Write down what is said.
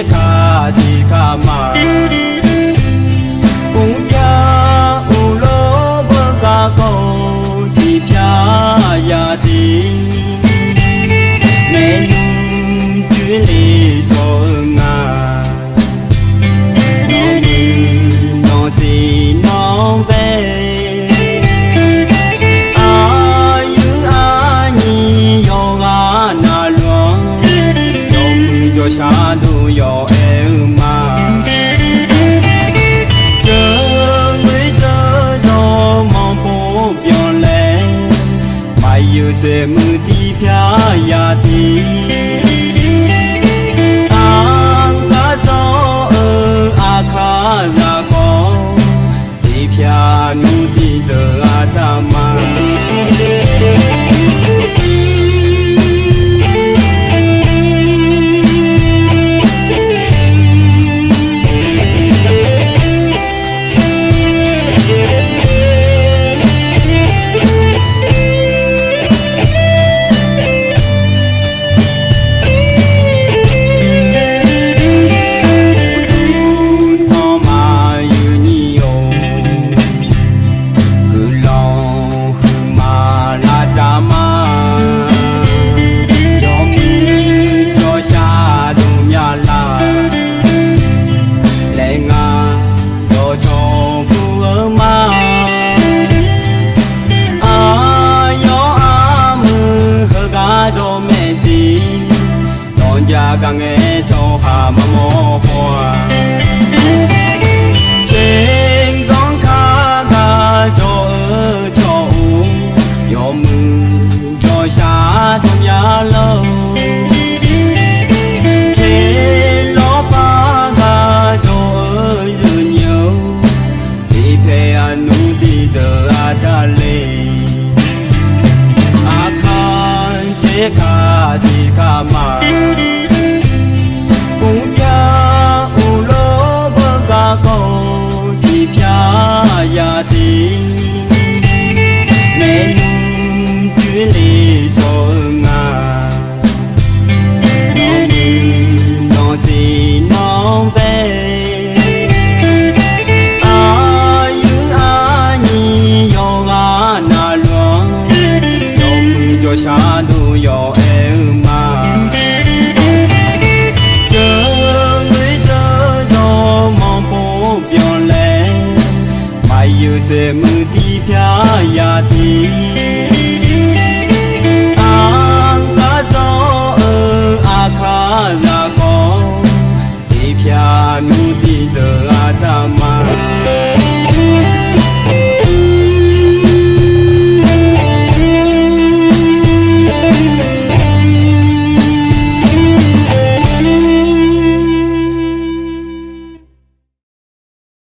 chế khá thì khá mà cũng ya u lô bơ ca câu thì pia ya thì mẹ nhung chuyện lý số ngà nó mừng nó gì nó về cho xa đu yo em mà chờ người chờ cho mong phố biểu lệ mai yêu dễ mưa đi phía ya đi ang ca cho a kha ra có đi phía nu đi giờ a cha mà càng nghe cho hà mà mô hoa trên con khá ga cho cho yo mừng cho xa trong nhà lâu trên ló ba ga cho dư nhiều đi về anu đi giờ a cha lê a khan chế khá thì khá mà câu thì pia ya thì mẹ nhung chuyện lý số ngà nó mừng nó gì nó về a nhi yo ga na luang yo mừng cho xa đu yo em mà yêu dễ mưa đi phía ya đi ang ca cho a kha ra có đi phía